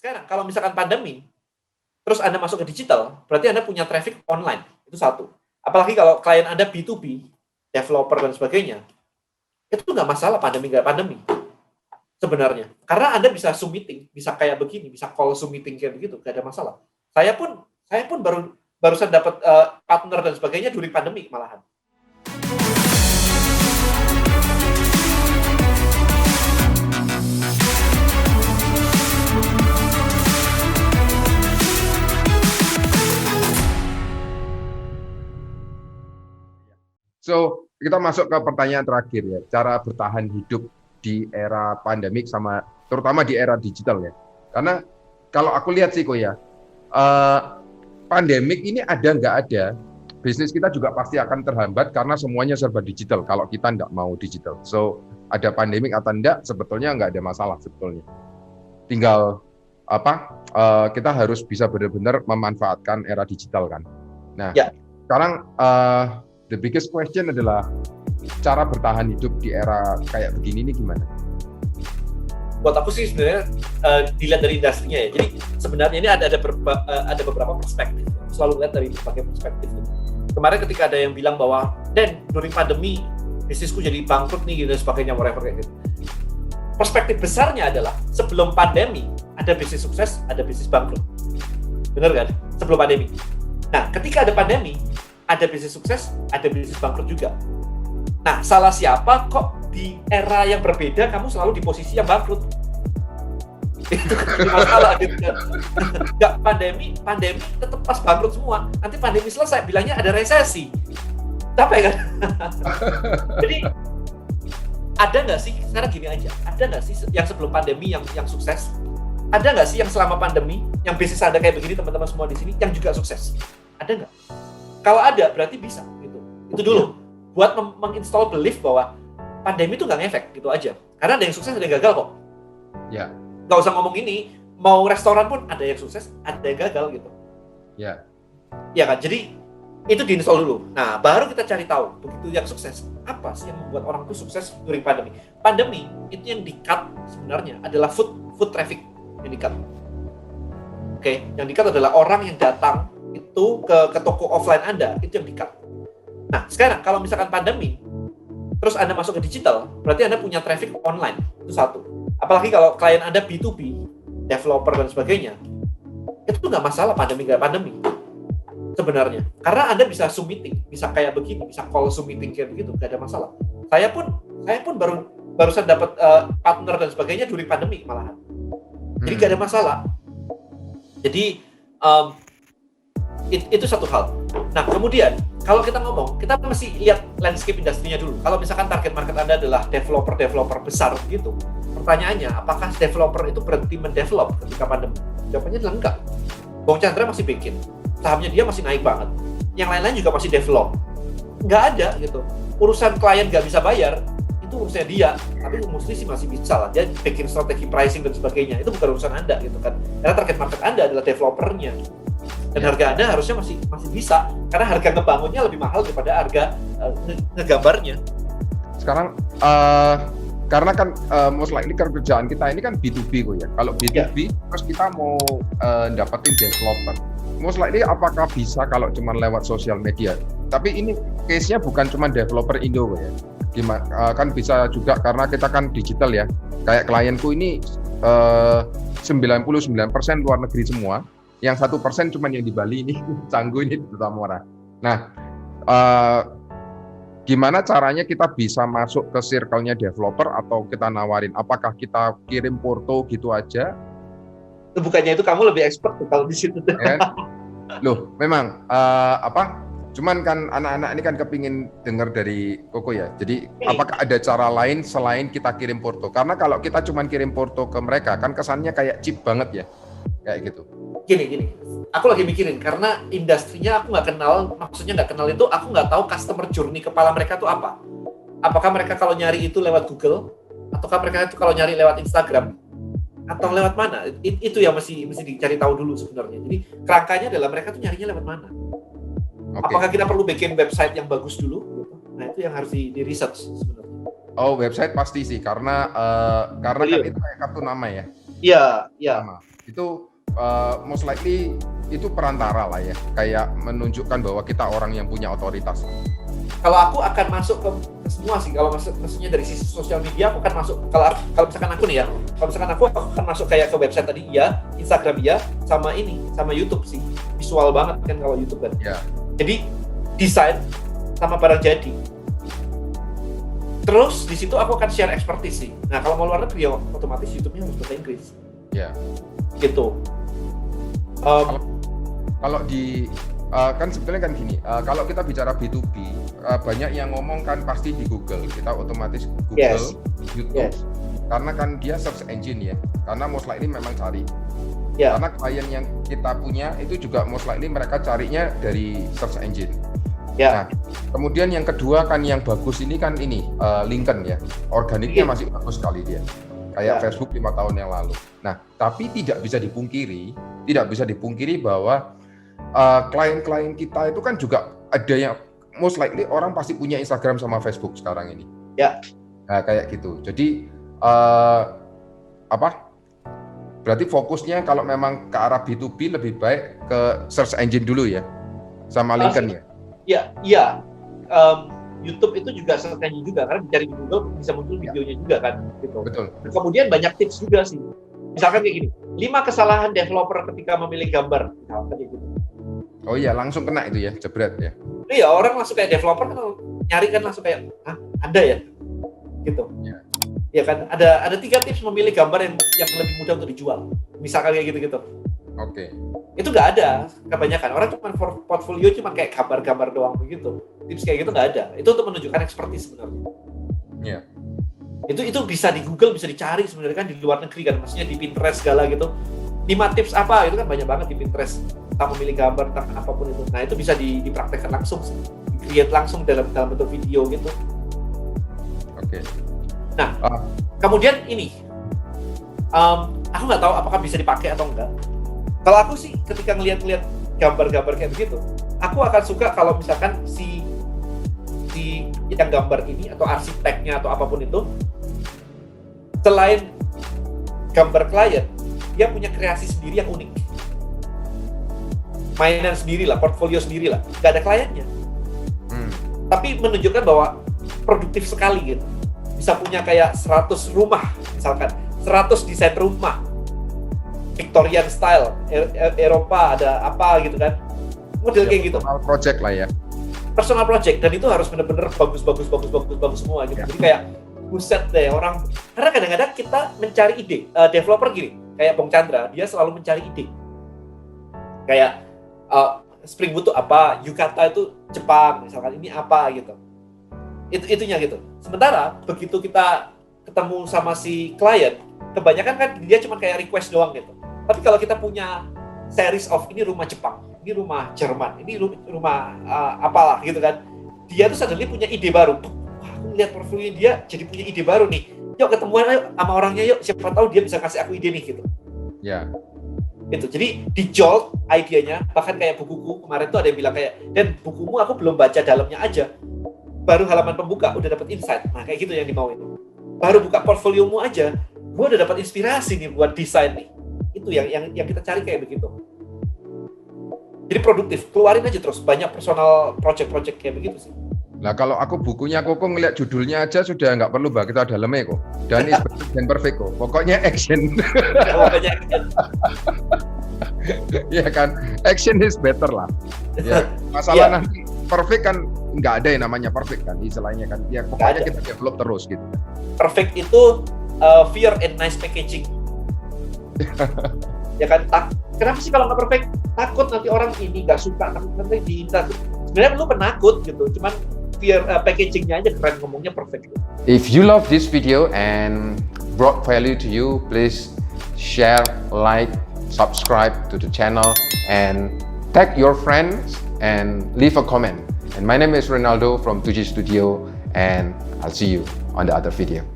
sekarang kalau misalkan pandemi, terus Anda masuk ke digital, berarti Anda punya traffic online, itu satu. Apalagi kalau klien Anda B2B, developer dan sebagainya, itu nggak masalah pandemi nggak pandemi sebenarnya. Karena Anda bisa Zoom meeting, bisa kayak begini, bisa call Zoom meeting kayak begitu, nggak ada masalah. Saya pun barusan dapat partner dan sebagainya during pandemi malahan. So, kita masuk ke pertanyaan terakhir ya, cara bertahan hidup di era pandemik sama terutama di era digital ya. Karena kalau aku lihat sih kok ya, pandemik ini ada nggak ada, bisnis kita juga pasti akan terhambat karena semuanya serba digital kalau kita nggak mau digital. So, ada pandemik atau enggak, sebetulnya nggak ada masalah sebetulnya. Tinggal kita harus bisa benar-benar memanfaatkan era digital kan. Nah, sekarang the biggest question adalah cara bertahan hidup di era kayak begini ini gimana? Buat aku sih sebenarnya dilihat dari industrinya ya. Jadi sebenarnya ini ada beberapa perspektif. Aku selalu lihat dari berbagai perspektif. Kemarin ketika ada yang bilang bahwa dan during pandemi bisnisku jadi bangkrut nih gitu dan sebagainya whatever kayak gitu. Perspektif besarnya adalah sebelum pandemi ada bisnis sukses, ada bisnis bangkrut. Benar kan? Sebelum pandemi. Nah, ketika ada pandemi ada bisnis sukses, ada bisnis bangkrut juga. Nah, salah siapa kok di era yang berbeda kamu selalu di posisi yang bangkrut? Itu masalah gitu kan. Nggak pandemi tetap pas bangkrut semua. Nanti pandemi selesai, bilangnya ada resesi. Capek kan? Jadi, ada nggak sih, sekarang gini aja, ada nggak sih yang sebelum pandemi yang sukses? Ada nggak sih yang selama pandemi, yang bisnis Anda kayak begini, teman-teman semua di sini, yang juga sukses? Ada nggak? Kalau ada, berarti bisa gitu. Itu dulu. Buat menginstall belief bahwa pandemi itu nggak ngefek, gitu aja. Karena ada yang sukses, ada yang gagal kok. Ya. Nggak usah ngomong ini, mau restoran pun ada yang sukses, ada yang gagal gitu. Ya. Ya kan, jadi itu diinstall dulu. Nah, baru kita cari tahu, begitu yang sukses, apa sih yang membuat orang itu sukses during pandemi. Pandemi, itu yang di-cut sebenarnya adalah food traffic yang di-cut. Oke, yang di-cut adalah orang yang datang itu ke toko offline Anda, itu yang di-cut. Nah, sekarang kalau misalkan pandemi, terus Anda masuk ke digital, berarti Anda punya traffic online, itu satu. Apalagi kalau klien Anda B2B, developer dan sebagainya, itu nggak masalah pandemi nggak pandemi sebenarnya. Karena Anda bisa Zoom meeting, bisa kayak begini, bisa call Zoom meeting kayak begitu, nggak ada masalah. Saya pun barusan dapat partner dan sebagainya during pandemi malahan. Jadi nggak ada masalah. Jadi itu satu hal. Nah, kemudian kalau kita ngomong, kita mesti lihat landscape industrinya dulu. Kalau misalkan target market Anda adalah developer besar gitu, pertanyaannya, apakah developer itu berhenti mendevelop ketika pandemi? Jawabannya adalah enggak. Bang Chandra masih bikin, sahamnya dia masih naik banget. Yang lain-lain juga masih develop. Nggak ada gitu. Urusan klien nggak bisa bayar, itu urusannya dia. Tapi mostly sih masih bisa lah. Dia bikin strategi pricing dan sebagainya. Itu bukan urusan Anda gitu kan. Karena target market Anda adalah developernya. Dan harga Anda harusnya masih bisa, karena harga ngebangunnya lebih mahal daripada harga ngegambarnya. Sekarang karena kan most likely kerjaan kita ini kan B2B kok ya. Kalau B2B terus kita mau dapetin developer, most likely apakah bisa kalau cuma lewat sosial media? Tapi ini case-nya bukan cuma developer Indo kok ya. Kan bisa juga karena kita kan digital ya. Kayak klienku ini 99% luar negeri semua. Yang 1% cuma yang di Bali ini, Canggu ini di Tamora. Nah, gimana caranya kita bisa masuk ke circle-nya developer atau kita nawarin? Apakah kita kirim porto gitu aja? Bukannya itu kamu lebih expert kalau di situ. Loh, memang cuman kan anak-anak ini kan kepingin dengar dari Koko ya. Jadi apakah ada cara lain selain kita kirim porto? Karena kalau kita cuman kirim porto ke mereka kan kesannya kayak cheap banget ya. Kayak gitu. Gini, aku lagi mikirin karena industrinya aku nggak kenal, maksudnya nggak kenal itu aku nggak tahu customer journey kepala mereka tuh apa. Apakah mereka kalau nyari itu lewat Google, ataukah mereka itu kalau nyari lewat Instagram, atau lewat mana? Itu yang mesti dicari tahu dulu sebenarnya. Jadi kerangkanya adalah mereka tuh nyarinya lewat mana. Okay. Apakah kita perlu bikin website yang bagus dulu? Nah itu yang harus di research sebenarnya. Oh, website pasti sih karena kan itu kayak kartu nama ya. Iya, iya. Sama. Itu most likely itu perantara lah ya, kayak menunjukkan bahwa kita orang yang punya otoritas. Kalau aku akan masuk ke semua sih, kalau maksudnya dari sisi sosial media aku akan masuk, kalau misalkan aku nih ya, kalau misalkan aku akan masuk kayak ke website tadi iya, Instagram iya, sama YouTube sih, visual banget kan kalau YouTube kan. Ya. Jadi desain sama barang jadi. Terus di situ aku akan share expertise sih. Nah kalau mau luar negeri ya otomatis YouTube-nya harus bahasa Inggris. Ya. Gitu. Kalau di kan sebetulnya kan gini, kalau kita bicara B2B, banyak yang ngomong kan pasti di Google, kita otomatis Google, Yes. YouTube, Yes. karena kan dia search engine ya, karena most likely memang cari. Ya. Karena klien yang kita punya itu juga most likely mereka carinya dari search engine. Ya. Nah, kemudian yang kedua kan yang bagus ini kan ini LinkedIn ya, organiknya masih bagus sekali dia, kayak Ya. Facebook 5 tahun yang lalu. Nah, tapi tidak bisa dipungkiri bahwa klien-klien kita itu kan juga ada yang most likely orang pasti punya Instagram sama Facebook sekarang ini. Ya. Nah, kayak gitu. Jadi berarti fokusnya kalau memang ke arah B2B lebih baik ke search engine dulu ya, sama LinkedIn ya. Iya. YouTube itu juga search engine juga, karena dicari di Google bisa muncul videonya juga kan, gitu. Betul. Kemudian banyak tips juga sih. Misalkan kayak gini, 5 kesalahan developer ketika memilih gambar, misalkan kayak gitu. Oh iya, langsung kena itu ya, jebret ya. Iya, orang langsung kayak developer kan nyari kan langsung kayak, ada ya? Gitu. Ya. Ya kan, ada 3 tips memilih gambar yang lebih mudah untuk dijual. Misalkan kayak gitu-gitu. Oke. Itu nggak ada kebanyakan. Orang cuma portfolio cuma kayak gambar-gambar doang begitu. Tips kayak gitu nggak ada. Itu untuk menunjukkan expertise sebenarnya. Iya. Itu bisa di Google, bisa dicari sebenarnya kan di luar negeri kan, maksudnya di Pinterest segala gitu. 5 tips apa itu kan banyak banget di Pinterest tentang memilih gambar, tentang apapun itu. Nah itu bisa dipraktekkan langsung, di-create langsung dalam bentuk video gitu. Oke. Nah, kemudian ini, aku nggak tahu apakah bisa dipakai atau enggak. Kalau aku sih ketika ngeliat gambar-gambar kayak begitu, aku akan suka kalau misalkan si yang gambar ini atau arsiteknya atau apapun itu, selain gambar klien, dia punya kreasi sendiri yang unik, mainan sendiri lah, portfolio sendiri lah, nggak ada kliennya, tapi menunjukkan bahwa produktif sekali gitu, bisa punya kayak 100 rumah misalkan, 100 desain rumah Victorian style, Eropa ada apa gitu kan, model kayak gitu. Personal project lah ya. Personal project, dan itu harus benar-benar bagus semua gitu. Jadi kayak buset deh orang, karena kadang-kadang kita mencari ide, developer gini, kayak Bung Chandra, dia selalu mencari ide. Kayak Spring Boot itu apa, Yukata itu Jepang, misalkan ini apa gitu. Itunya gitu. Sementara begitu kita ketemu sama si klien, kebanyakan kan dia cuma kayak request doang gitu. Tapi kalau kita punya series of ini rumah Jepang, ini rumah Jerman, ini rumah apalah gitu kan, dia tuh suddenly punya ide baru. Wah, aku lihat profilnya dia jadi punya ide baru nih. Yuk ketemuan ayo sama orangnya yuk, siapa tahu dia bisa kasih aku ide nih gitu. Ya. Gitu. Jadi dijolt idenya, bahkan kayak bukuku kemarin tuh ada yang bilang kayak, dan bukumu aku belum baca dalamnya aja, baru halaman pembuka udah dapat insight. Nah kayak gitu yang dimauin. Baru buka portfoliomu aja, gue udah dapat inspirasi nih buat desain nih. Itu yang kita cari kayak begitu. Jadi produktif, keluarin aja terus banyak personal project kayak begitu sih. Nah kalau aku bukunya kok ngeliat judulnya aja sudah nggak perlu bah kita dalamnya kok. Dan is better than perfect kok. Pokoknya action. Iya kan, action is better lah. Ya, masalah nanti perfect kan nggak ada yang namanya perfect kan, istilahnya kan. Ya pokoknya kita develop terus gitu. Perfect itu fear and nice packaging. Ya kan, kenapa sih kalau nggak perfect? Takut nanti orang ini nggak suka, nanti sebenarnya lu penakut gitu, cuman fear packagingnya aja keren, ngomongnya perfect. If you love this video and brought value to you, please share, like, subscribe to the channel and tag your friends and leave a comment. And my name is Ronaldo from 2G Studio, and I'll see you on the other video.